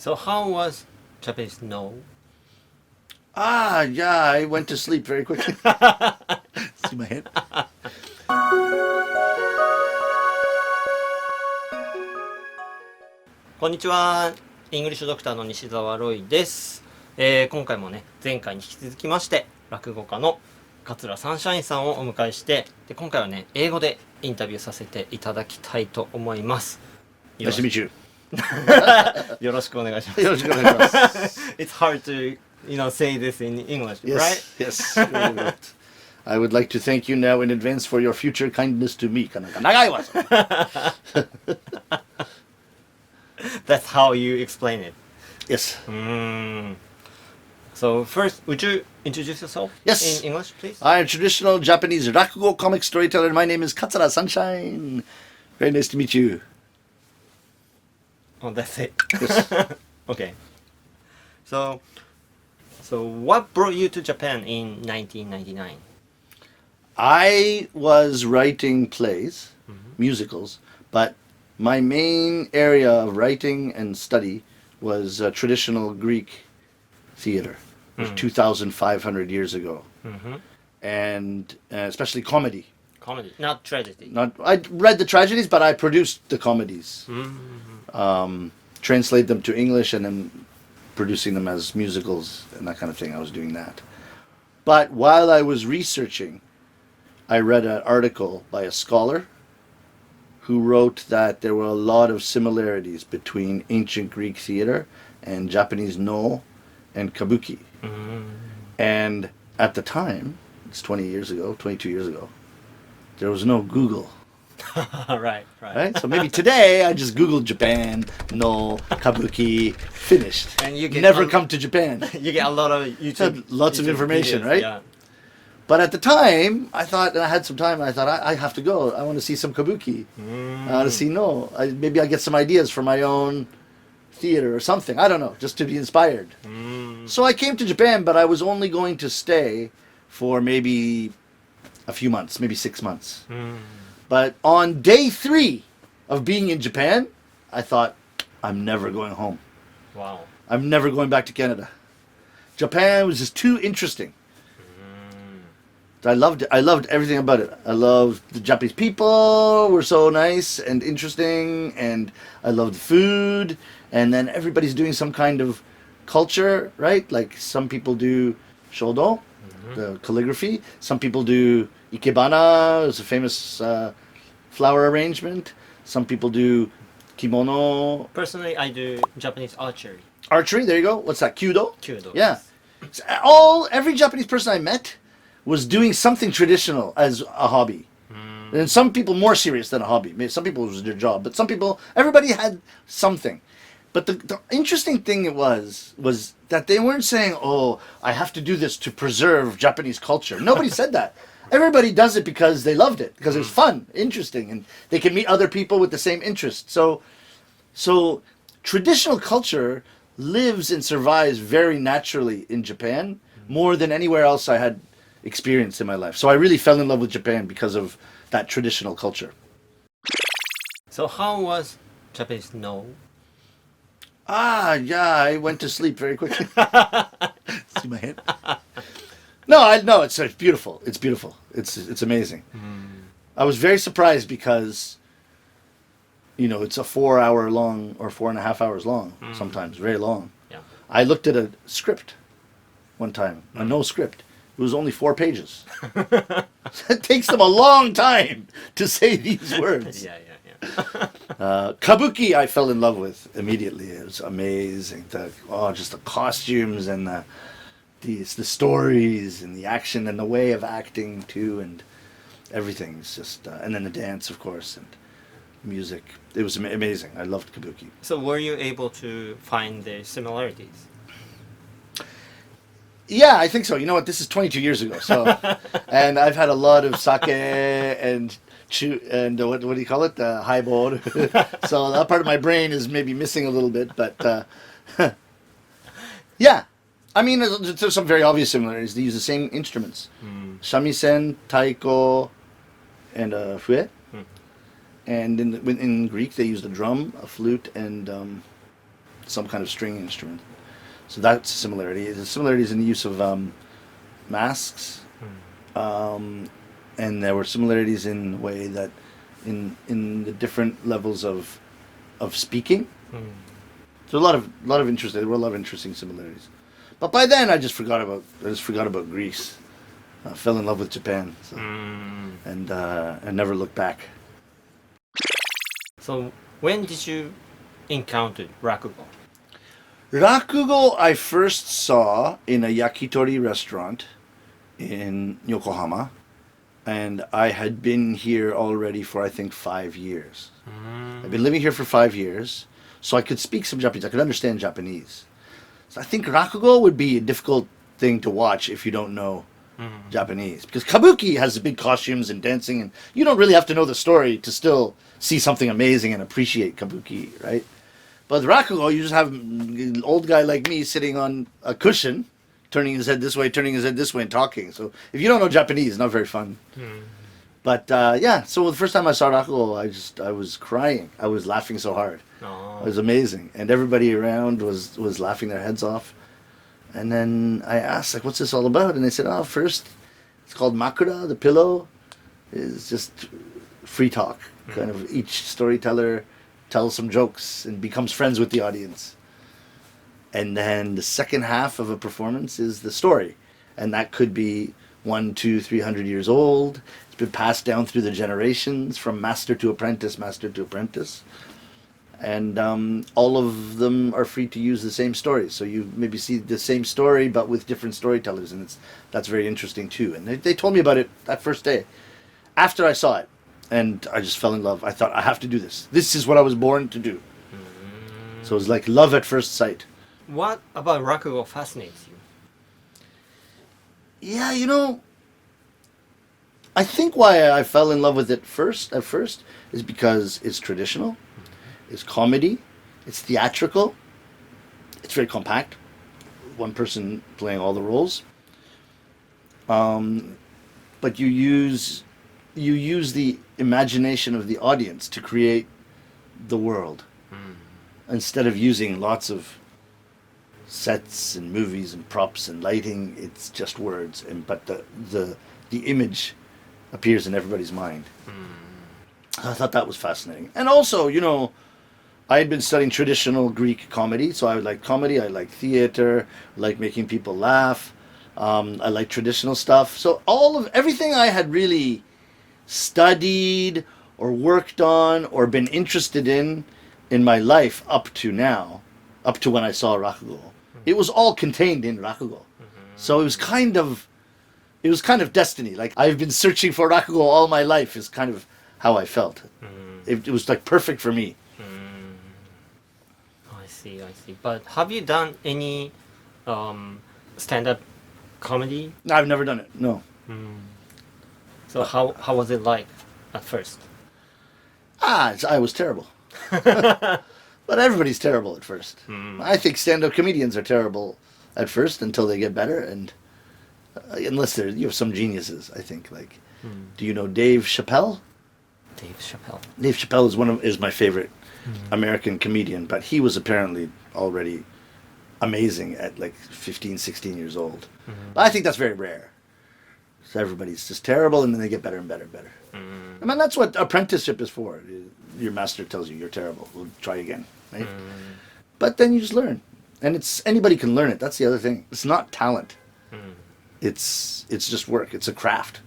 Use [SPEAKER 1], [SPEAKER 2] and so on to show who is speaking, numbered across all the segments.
[SPEAKER 1] So how was Japanese no?
[SPEAKER 2] Yeah, I went to sleep very quickly. See my head?
[SPEAKER 1] こんにちは。イングリッシュドクターの西澤ロイです。今回もね、前回に引き続きまして、落語家の桂サンシャインさんをお迎えして、で今回はね、英語でインタビューさせていただきたいと思います。
[SPEAKER 2] Nice to meet you.
[SPEAKER 1] よろしくお願いします。
[SPEAKER 2] よろしくお願いします。
[SPEAKER 1] It's hard to, say this in English,
[SPEAKER 2] Yes,
[SPEAKER 1] right?
[SPEAKER 2] yes. Very good. I would like to thank you now in advance for your future kindness to me. 長いわ。
[SPEAKER 1] That's how you explain it.
[SPEAKER 2] Yes.
[SPEAKER 1] So first, would you introduce yourself
[SPEAKER 2] Yes.
[SPEAKER 1] in English, please?
[SPEAKER 2] I am traditional Japanese Rakugo comic storyteller. My name is Katsura Sunshine. Very nice to meet you.
[SPEAKER 1] Oh, that's it.
[SPEAKER 2] Yes.
[SPEAKER 1] Okay. So what brought you to Japan in 1999?
[SPEAKER 2] I was writing plays, musicals, but my main area of writing and study was traditional Greek theater, 2,500 years ago, and especially comedy.
[SPEAKER 1] Comedy, not tragedy.
[SPEAKER 2] I read the tragedies, but I produced the comedies, translate them to English, and then producing them as musicals and that kind of thing. I was doing that. But while I was researching, I read an article by a scholar who wrote that there were a lot of similarities between ancient Greek theater and Japanese no and kabuki. And at the time, it's 22 years ago, there was no Google.
[SPEAKER 1] Right.
[SPEAKER 2] So maybe today I just Googled Japan, no, kabuki, finished.
[SPEAKER 1] And you get
[SPEAKER 2] never come to Japan.
[SPEAKER 1] You get a lot of YouTube.
[SPEAKER 2] Lots of information,
[SPEAKER 1] videos,
[SPEAKER 2] right?
[SPEAKER 1] Yeah.
[SPEAKER 2] But at the time, I thought, I had some time, I thought, I have to go. I want to see some kabuki. I want to see no. Maybe I'll get some ideas for my own theater or something. I don't know, just to be inspired. So I came to Japan, but I was only going to stay for maybe a few months, maybe 6 months. But on day 3 of being in Japan, I thought, I'm never going home.
[SPEAKER 1] Wow.
[SPEAKER 2] I'm never going back to Canada. Japan was just too interesting. I loved it. I loved everything about it. I loved the Japanese people were so nice and interesting, and I loved the food. And then everybody's doing some kind of culture, right? Like some people do shodo, the calligraphy. Some people do ikebana, it's a famous flower arrangement. Some people do kimono.
[SPEAKER 1] Personally, I do Japanese archery.
[SPEAKER 2] Archery, there you go. What's that? Kyudo?
[SPEAKER 1] Kyudo.
[SPEAKER 2] Yeah. Every Japanese person I met was doing something traditional as a hobby. And some people more serious than a hobby. Maybe some people it was their job, but everybody had something. But the interesting thing was that they weren't saying, oh, I have to do this to preserve Japanese culture. Nobody said that. Everybody does it because they loved it, because it was fun, interesting, and they can meet other people with the same interests. So traditional culture lives and survives very naturally in Japan, more than anywhere else I had experienced in my life. So I really fell in love with Japan because of that traditional culture.
[SPEAKER 1] So how was Japanese no?
[SPEAKER 2] Yeah, I went to sleep very quickly. See my head? No, it's beautiful. It's beautiful. It's amazing. I was very surprised because, it's a 4 hour long or 4.5 hours long, sometimes very long.
[SPEAKER 1] Yeah.
[SPEAKER 2] I looked at a script one time, a no script. It was only 4 pages. It takes them a long time to say these words.
[SPEAKER 1] Yeah.
[SPEAKER 2] Kabuki I fell in love with immediately. It was amazing. Just the costumes and the stories and the action and the way of acting too, and everything. It's just and then the dance, of course, and music. It was amazing. I loved Kabuki.
[SPEAKER 1] So were you able to find the similarities?
[SPEAKER 2] Yeah, I think so. You know what? This is 22 years ago. So, and I've had a lot of sake and what do you call it? Highball. So that part of my brain is maybe missing a little bit, but yeah. I mean, there's some very obvious similarities. They use the same instruments: shamisen, taiko, and fue. And in Greek, they used a drum, a flute, and some kind of string instrument. So that's a similarity. The similarities in the use of masks, and there were similarities in the way that in the different levels of speaking. So a lot of interesting. There were a lot of interesting similarities. But by then, I just forgot about Greece. I fell in love with Japan, so, and never looked back.
[SPEAKER 1] So when did you encounter Rakugo?
[SPEAKER 2] Rakugo I first saw in a yakitori restaurant in Yokohama, and I had been here already for I think 5 years. I've been living here for 5 years, so I could speak some Japanese. I could understand Japanese. So I think Rakugo would be a difficult thing to watch if you don't know Japanese, because kabuki has the big costumes and dancing, and you don't really have to know the story to still see something amazing and appreciate kabuki, right? But with Rakugo, you just have an old guy like me sitting on a cushion, turning his head this way, turning his head this way, and talking. So if you don't know Japanese, it's not very fun. But yeah, so the first time I saw Rakugo, I was crying. I was laughing so hard. It was amazing, and everybody around was laughing their heads off. And then I asked, like, what's this all about? And they said, first, it's called Makura, the pillow. Is just free talk. Kind of each storyteller tells some jokes and becomes friends with the audience. And then the second half of a performance is the story. And that could be 100, 200, 300 years old. It's been passed down through the generations from master to apprentice, master to apprentice. And all of them are free to use the same story. So you maybe see the same story, but with different storytellers, and that's very interesting too. And they told me about it that first day, after I saw it, and I just fell in love. I thought, I have to do this. This is what I was born to do. So it was like love at first sight.
[SPEAKER 1] What about Rakugo fascinates you?
[SPEAKER 2] Yeah, I think why I fell in love with it at first is because it's traditional. It's comedy, it's theatrical, it's very compact, one person playing all the roles. But you use the imagination of the audience to create the world, instead of using lots of sets and movies and props and lighting. It's just words, but the image appears in everybody's mind. I thought that was fascinating. And also, I had been studying traditional Greek comedy, so I like comedy, I like theater, I like making people laugh, I like traditional stuff. So everything I had really studied or worked on or been interested in my life up to now, up to when I saw Rakugo, it was all contained in Rakugo. So it was kind of destiny. Like, I've been searching for Rakugo all my life is kind of how I felt. It was like perfect for me.
[SPEAKER 1] I see. But have you done any stand-up comedy?
[SPEAKER 2] No, I've never done it. No.
[SPEAKER 1] So how was it like at first?
[SPEAKER 2] I was terrible. But everybody's terrible at first. I think stand-up comedians are terrible at first until they get better, and unless you have some geniuses, I think. Like, do you know Dave Chappelle?
[SPEAKER 1] Dave Chappelle.
[SPEAKER 2] Dave Chappelle is my favorite American comedian, but he was apparently already amazing at like 15, 16 years old. But I think that's very rare. So everybody's just terrible, and then they get better and better and better. I mean, that's what apprenticeship is for. Your master tells you you're terrible. We'll try again, right? But then you just learn, and anybody can learn it. That's the other thing. It's not talent. It's just work. It's a craft.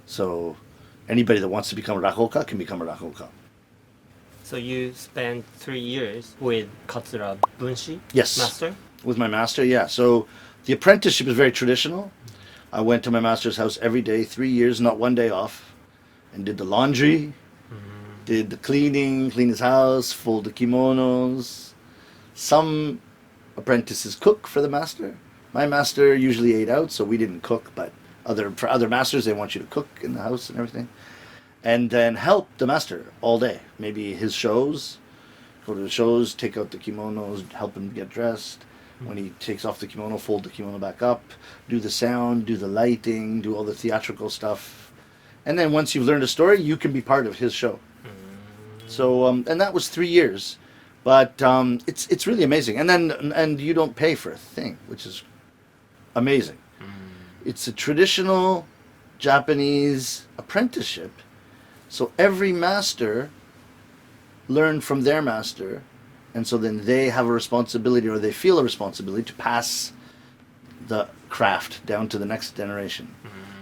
[SPEAKER 2] So anybody that wants to become a rakugoka can become a rakugoka.
[SPEAKER 1] So you spent 3 years with Katsura Bunshi?
[SPEAKER 2] Yes.
[SPEAKER 1] Master?
[SPEAKER 2] With my master, yeah. So the apprenticeship is very traditional. I went to my master's house every day, 3 years, not one day off, and did the laundry, did the cleaning, clean his house, fold the kimonos. Some apprentices cook for the master. My master usually ate out, so we didn't cook, but for other masters, they want you to cook in the house and everything. And then help the master all day. Maybe his shows, go to the shows, take out the kimonos, help him get dressed. When he takes off the kimono, fold the kimono back up, do the sound, do the lighting, do all the theatrical stuff. And then once you've learned a story, you can be part of his show. So, and that was 3 years But it's really amazing. And you don't pay for a thing, which is amazing. It's a traditional Japanese apprenticeship. So every master learned from their master, and so then they have a responsibility, or they feel a responsibility to pass the craft down to the next generation.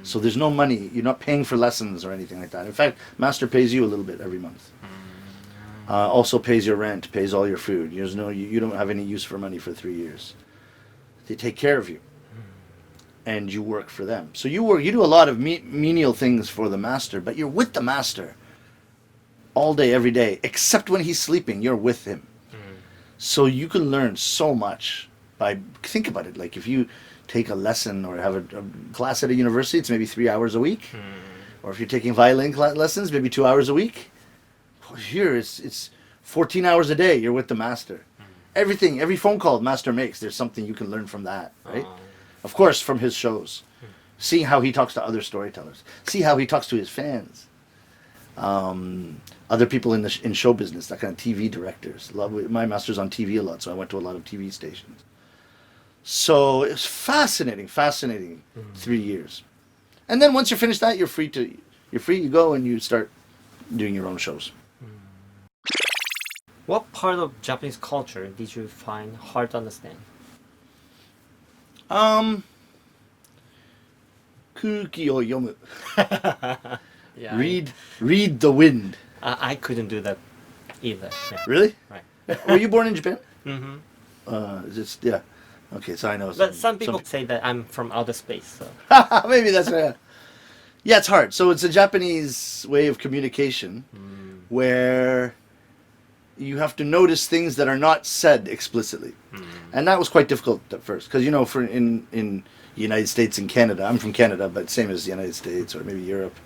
[SPEAKER 2] So there's no money. You're not paying for lessons or anything like that. In fact, master pays you a little bit every month. Also pays your rent, pays all your food. You don't have any use for money for 3 years. They take care of you, and you work for them. So you do a lot of menial things for the master, but you're with the master all day, every day, except when he's sleeping. You're with him. So you can learn so much by, think about it, like if you take a lesson or have a class at a university, it's maybe 3 hours a week. Or if you're taking violin lessons, maybe 2 hours a week. Here it's 14 hours a day. You're with the master. Everything, every phone call the master makes, there's something you can learn from that, right? Of course, from his shows. See how he talks to other storytellers. See how he talks to his fans. Other people in show business, that kind of TV directors. My master's on TV a lot, so I went to a lot of TV stations. So it's fascinating 3 years. And then once you're finished that, you're free, you go and you start doing your own shows.
[SPEAKER 1] What part of Japanese culture did you find hard to understand?
[SPEAKER 2] 空気を読む.
[SPEAKER 1] Yeah,
[SPEAKER 2] Read the wind.
[SPEAKER 1] I couldn't do that either. Yeah.
[SPEAKER 2] Really?
[SPEAKER 1] Right.
[SPEAKER 2] Were you born in Japan?
[SPEAKER 1] Mm-hmm.
[SPEAKER 2] Yeah. Okay, so I know.
[SPEAKER 1] But some people say that I'm from outer space. So.
[SPEAKER 2] Maybe that's right. Yeah, it's hard. So it's a Japanese way of communication where you have to notice things that are not said explicitly. And that was quite difficult at first. Because, in the United States and Canada, I'm from Canada, but same as the United States or maybe Europe,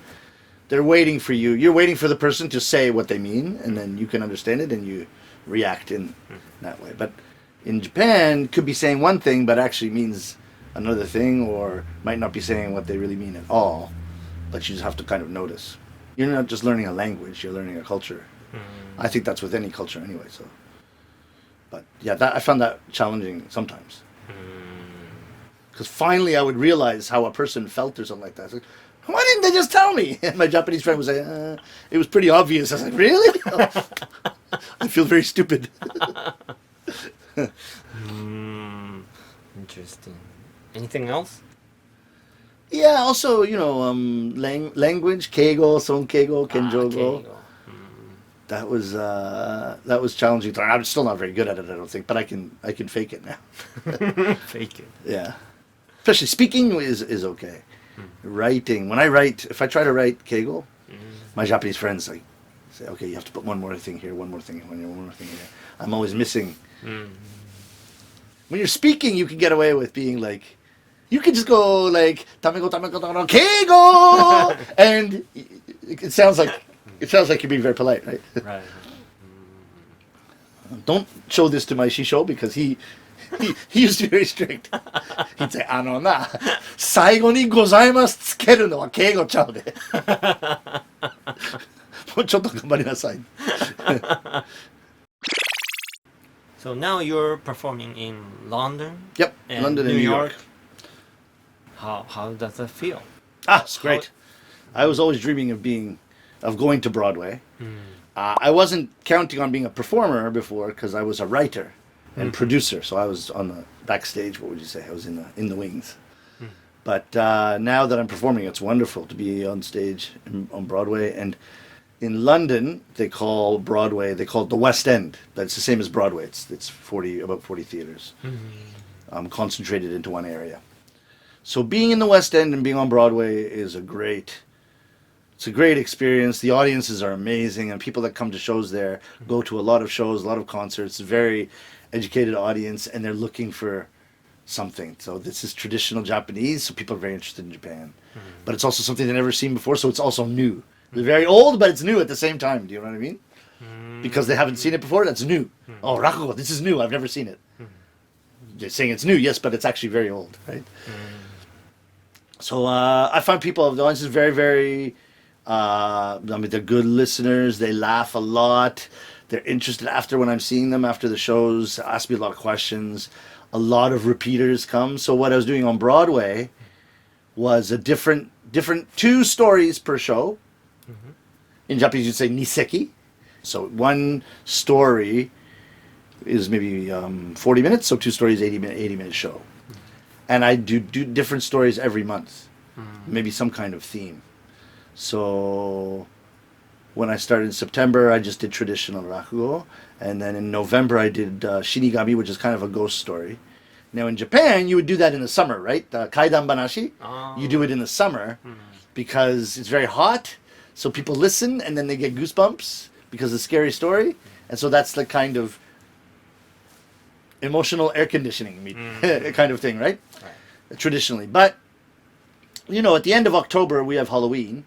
[SPEAKER 2] they're waiting for you. You're waiting for the person to say what they mean, and then you can understand it and you react in that way. But in Japan, could be saying one thing, but actually means another thing, or might not be saying what they really mean at all. But you just have to kind of notice. You're not just learning a language, you're learning a culture. I think that's with any culture anyway. So, but yeah, I found that challenging sometimes. Because finally I would realize how a person felt or something like that. Like, why didn't they just tell me? And my Japanese friend would say, it was pretty obvious. I was like, really? I feel very stupid.
[SPEAKER 1] Interesting. Anything else?
[SPEAKER 2] Yeah, also, language, keigo, sonkeigo, kenjogo. That was challenging. I'm still not very good at it, I don't think, but I can fake it now.
[SPEAKER 1] Fake it.
[SPEAKER 2] Yeah. Especially speaking is okay. Writing, if I try to write keigo, my Japanese friends say, okay, you have to put one more thing here, one more thing here. I'm always missing. When you're speaking, you can get away with being like, you can just go like tamego keigo, and it sounds like you're being very polite, right?
[SPEAKER 1] Right.
[SPEAKER 2] Don't show this to my shisho because he used to be very strict. He'd say, 最後にございますつけるのは敬語ちゃうで。もうちょっと頑張りなさい。
[SPEAKER 1] So now you're performing in London.
[SPEAKER 2] Yep,
[SPEAKER 1] and
[SPEAKER 2] London and New York.
[SPEAKER 1] How does that feel?
[SPEAKER 2] It's great. I was always dreaming of going to Broadway. I wasn't counting on being a performer before because I was a writer and producer. So I was on the backstage. What would you say? I was in the wings. But now that I'm performing, it's wonderful to be on stage on Broadway. And in London, they call it the West End. That's the same as Broadway. It's about 40 theaters concentrated into one area. So being in the West End and being on Broadway is a great experience. The audiences are amazing, and people that come to shows there go to a lot of shows, a lot of concerts. A very educated audience, and they're looking for something. So this is traditional Japanese, so people are very interested in Japan. But it's also something they've never seen before, so it's also new. They're very old, but it's new at the same time. Do you know what I mean? Because they haven't seen it before, that's new. Oh, Rakugo, this is new. I've never seen it. They're saying it's new, yes, but it's actually very old, right? So I find the audience is very, very, they're good listeners. They laugh a lot. They're interested after when I'm seeing them after the shows, ask me a lot of questions. A lot of repeaters come. So what I was doing on Broadway was a different 2 stories per show. In Japanese, you'd say niseki. So one story is maybe 40 minutes, so 2 stories, 80-minute show. And I do different stories every month, maybe some kind of theme. So when I started in September, I just did traditional Rakugo. And then in November, I did Shinigami, which is kind of a ghost story. Now in Japan, you would do that in the summer, right? Kaidan Banashi, you do it in the summer because it's very hot. So people listen and then they get goosebumps because it's a scary story. And so that's the kind of emotional air conditioning kind of thing, right? Traditionally. But, at the end of October, we have Halloween.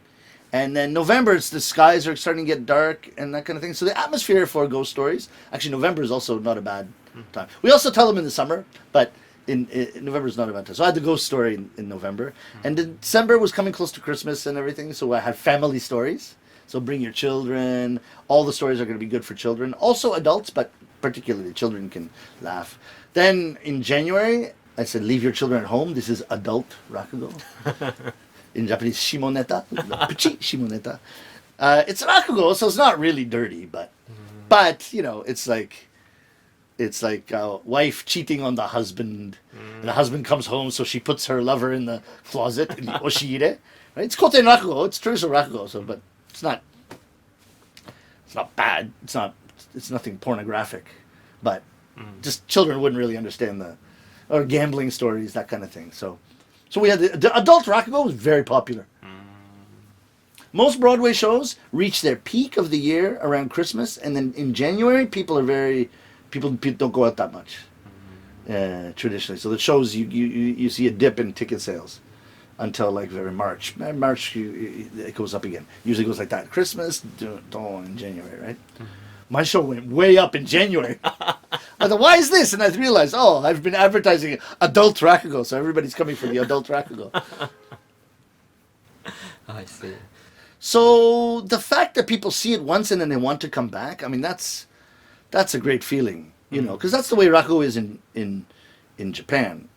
[SPEAKER 2] And then November, the skies are starting to get dark and that kind of thing. So the atmosphere for ghost stories, actually November is also not a bad time. We also tell them in the summer, but in November is not a bad time. So I had the ghost story in November. And December was coming close to Christmas and everything. So I had family stories. So bring your children. All the stories are going to be good for children. Also adults, but particularly children can laugh. Then in January, I said, leave your children at home. This is adult Rakugo. In Japanese, shimoneta. Puchi shimoneta. It's Rakugo, so it's not really dirty, but it's like a wife cheating on the husband. And the husband comes home, so she puts her lover in the closet, in the oshiire. Right? It's koten Rakugo. It's traditional Rakugo, so but it's not bad. It's nothing pornographic, but just children wouldn't really understand or gambling stories, that kind of thing. So we had the adult Rakugo was very popular. Most Broadway shows reach their peak of the year around Christmas, and then in January people don't go out that much traditionally. So the shows you see a dip in ticket sales until like very March. March it goes up again. Usually goes like that. Christmas, in January, right? My show went way up in January. I thought, why is this? And I realized, I've been advertising adult Rakugo, so everybody's coming for the adult Rakugo.
[SPEAKER 1] I see.
[SPEAKER 2] So the fact that people see it once and then they want to come back, I mean, that's a great feeling, because that's the way Rakugo is in Japan.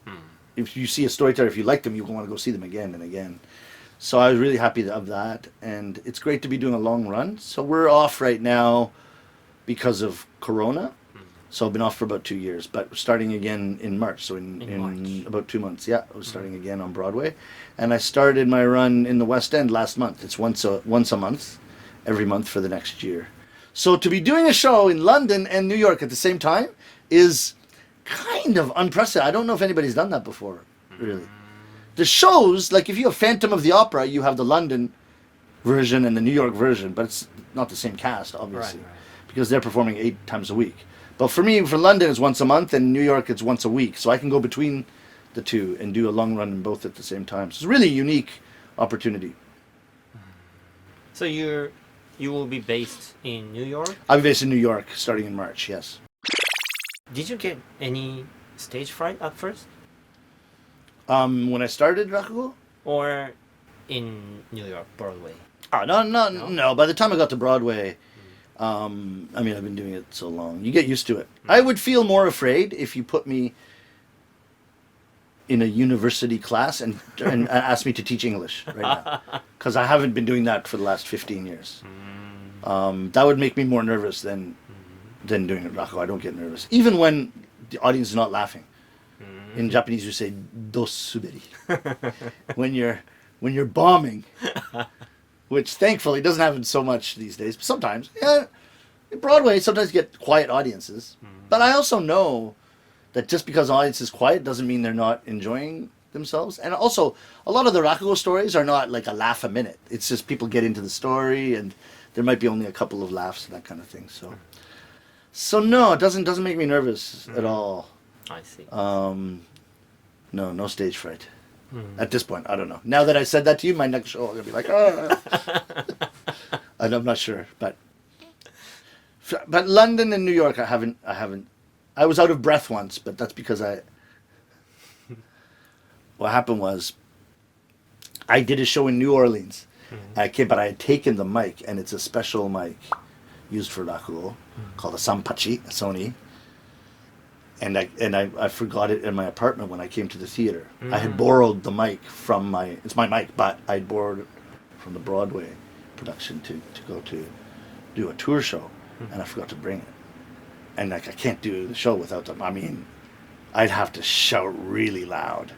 [SPEAKER 2] If you see a storyteller, if you like them, you want to go see them again and again. So I was really happy of that, and it's great to be doing a long run. So we're off right now because of Corona. So I've been off for about 2 years, but we're starting again in March. So in
[SPEAKER 1] March.
[SPEAKER 2] About 2 months, we're starting again on Broadway. And I started my run in the West End last month. It's once a month, every month for the next year. So to be doing a show in London and New York at the same time is kind of unprecedented. I don't know if anybody's done that before, really. The shows, like if you have Phantom of the Opera, you have the London version and the New York version, but it's not the same cast, obviously,
[SPEAKER 1] Right.
[SPEAKER 2] because they're performing 8 times a week. But for me, for London, it's once a month, and New York, it's once a week. So I can go between the two and do a long run in both at the same time. So it's a really unique opportunity.
[SPEAKER 1] So you will be based in New York?
[SPEAKER 2] I'm based in New York, starting in March, yes.
[SPEAKER 1] Did you get any stage fright at first?
[SPEAKER 2] When I started Rakugo?
[SPEAKER 1] Or in New York, Broadway?
[SPEAKER 2] No. By the time I got to Broadway, I've been doing it so long. You get used to it. I would feel more afraid if you put me in a university class and asked me to teach English right now. Because I haven't been doing that for the last 15 years. That would make me more nervous than doing it Rakugo. I don't get nervous. Even when the audience is not laughing. In Japanese, you say dosuberi. when you're bombing, which thankfully doesn't happen so much these days. But sometimes, in Broadway, sometimes you get quiet audiences. But I also know that just because an audience is quiet doesn't mean they're not enjoying themselves. And also, a lot of the Rakugo stories are not like a laugh a minute. It's just people get into the story, and there might be only a couple of laughs and that kind of thing. So no, it doesn't make me nervous at all.
[SPEAKER 1] I see.
[SPEAKER 2] No stage fright. At this point, I don't know. Now that I said that to you, my next show, I'm gonna be like, and I'm not sure, but London and New York, I haven't. I was out of breath once, but that's because what happened was, I did a show in New Orleans. But I had taken the mic, and it's a special mic. used for Rakugo called a Sanpachi, a Sony. And I forgot it in my apartment when I came to the theater. I had borrowed the mic from it's my mic, but I borrowed it from the Broadway production to go to do a tour show, and I forgot to bring it. And like I can't do the show without them. I mean, I'd have to shout really loud.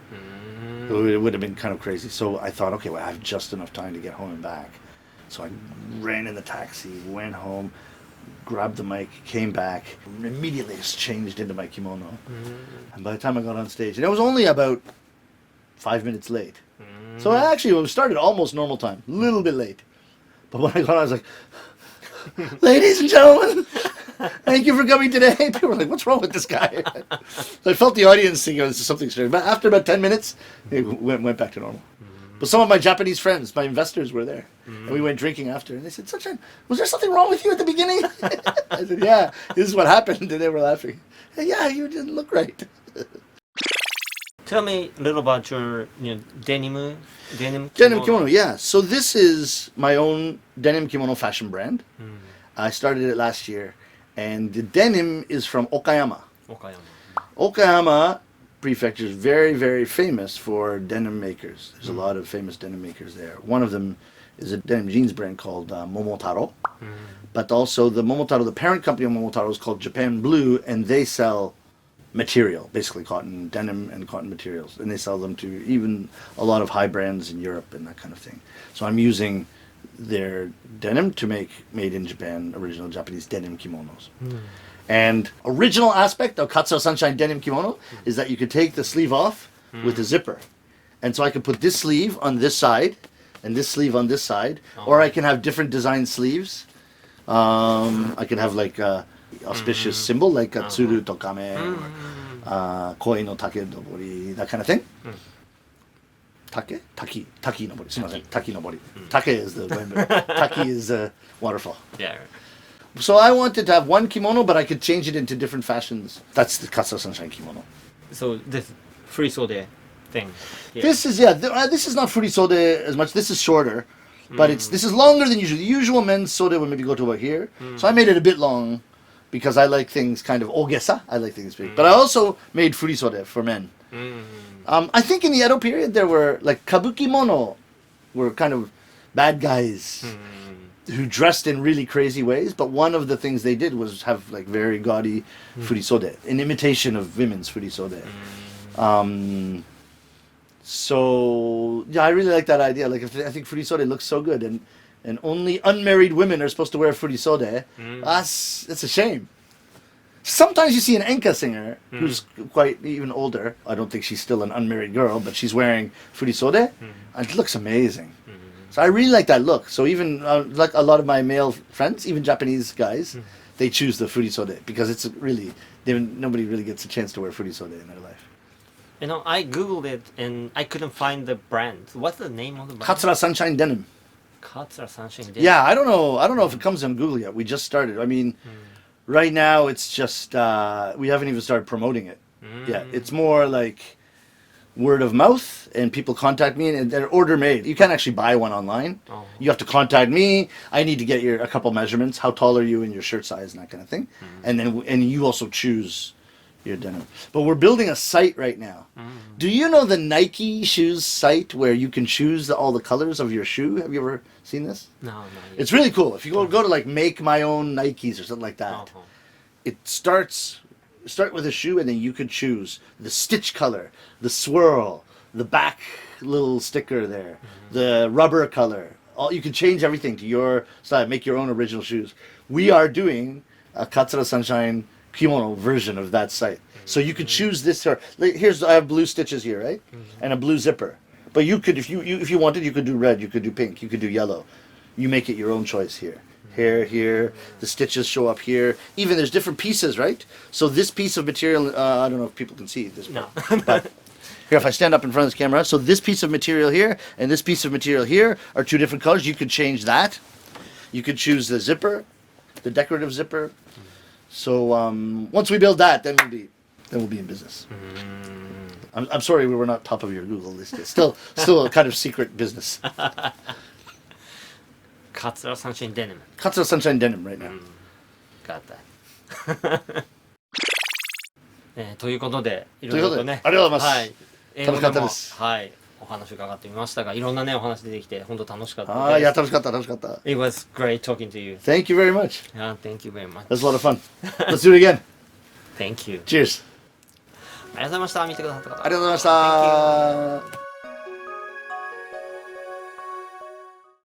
[SPEAKER 2] It would have been kind of crazy. So I thought, okay, well, I have just enough time to get home and back. So I ran in the taxi, went home, grabbed the mic, came back, and immediately just changed into my kimono. And by the time I got on stage, and it was only about 5 minutes late. So I actually started almost normal time, a little bit late. But when I got on, I was like, ladies and gentlemen, thank you for coming today. People were like, what's wrong with this guy? So I felt the audience thinking this is something strange. But after about 10 minutes, it went back to normal. But some of my Japanese friends, my investors, were there. And we went drinking after. And they said, Sunshine, was there something wrong with you at the beginning? I said, yeah, this is what happened. And they were laughing. Hey, yeah, you didn't look right.
[SPEAKER 1] Tell me a little about your denim
[SPEAKER 2] Kimono, yeah. So this is my own denim kimono fashion brand. I started it last year. And the denim is from Okayama. Okayama Prefecture is very, very famous for denim makers. There's a lot of famous denim makers there. One of them is a denim jeans brand called Momotaro. But also the Momotaro, the parent company of Momotaro is called Japan Blue, and they sell material, basically cotton, denim and cotton materials. And they sell them to even a lot of high brands in Europe and that kind of thing. So I'm using their denim to make made in Japan, original Japanese denim kimonos. And original aspect of Katsura Sunshine denim kimono is that you could take the sleeve off with a zipper. And so I could put this sleeve on this side and this sleeve on this side, or I can have different design sleeves. I can have like a auspicious symbol like Tsuru Tokame, Koi no Take Nobori, that kind of thing. Take? Taki Nobori. Taki Nobori. Take is the rainbow. Taki is the waterfall.
[SPEAKER 1] Yeah.
[SPEAKER 2] So I wanted to have one kimono, but I could change it into different fashions. That's the Katsura Sunshine kimono.
[SPEAKER 1] So this free sode thing. Yeah.
[SPEAKER 2] This is this is not furisode as much. This is shorter, but this is longer than usual. The usual men's sode would maybe go to about here. So I made it a bit long because I like things kind of ogesa. I like things big. But I also made furisode for men. I think in the Edo period there were like kabuki mono were kind of bad guys. Who dressed in really crazy ways, but one of the things they did was have like very gaudy furisode, an imitation of women's furisode. So yeah, I really like that idea. Like I think furisode looks so good, and only unmarried women are supposed to wear furisode. That's a shame. Sometimes you see an enka singer who's quite even older. I don't think she's still an unmarried girl, but she's wearing furisode, and it looks amazing. So I really like that look. So even like a lot of my male friends, even Japanese guys, they choose the furisode because it's really nobody really gets a chance to wear furisode in their life.
[SPEAKER 1] You know, I googled it and I couldn't find the brand. What's the name of the brand?
[SPEAKER 2] Katsura Sunshine Denim.
[SPEAKER 1] Katsura Sunshine Denim.
[SPEAKER 2] Yeah, I don't know if it comes on Google yet. We just started. I mean, right now it's just we haven't even started promoting it. Yeah, it's more like word of mouth, and people contact me, and they're order made. You can't actually buy one online. You have to contact me. I need to get a couple measurements. How tall are you and your shirt size and that kind of thing. And you also choose your denim. But we're building a site right now. Do you know the Nike shoes site where you can choose all the colors of your shoe? Have you ever seen this?
[SPEAKER 1] No.
[SPEAKER 2] It's really cool. If you go to like Make My Own Nikes or something like that, it start with a shoe, and then you could choose the stitch color, the swirl, the back little sticker there, the rubber color. You can change everything to your style, make your own original shoes. We are doing a Katsura Sunshine kimono version of that site. So you could choose this. I have blue stitches here, right? And a blue zipper. But you could, if you wanted, you could do red, you could do pink, you could do yellow. You make it your own choice here. Here, the stitches show up here. Even there's different pieces, right? So this piece of material, I don't know if people can see this.
[SPEAKER 1] No.
[SPEAKER 2] But here, if I stand up in front of this camera, so this piece of material here and this piece of material here are two different colors. You could change that. You could choose the zipper, the decorative zipper. So once we build that, then we'll be in business. I'm sorry we were not top of your Google list. It's still a kind of secret business.
[SPEAKER 1] Katsura Sunshine Denim.
[SPEAKER 2] Katsura Sunshine Denim right now.
[SPEAKER 1] Got that ということでいろいろとね、
[SPEAKER 2] ありがとうございます。
[SPEAKER 1] はい、英語
[SPEAKER 2] 楽しかったです。
[SPEAKER 1] はい、お話伺ってみましたが、いろんなねお話出てきて本当楽しかったです。
[SPEAKER 2] ああ、いや楽しかった楽しかった。
[SPEAKER 1] It was great talking to you.
[SPEAKER 2] Thank you very much.
[SPEAKER 1] Yeah, thank you very much.
[SPEAKER 2] That's a lot of fun. Let's do it again.
[SPEAKER 1] Thank you.
[SPEAKER 2] Cheers.
[SPEAKER 1] ありがとうございました。見てくださった方。
[SPEAKER 2] ありがとうございました。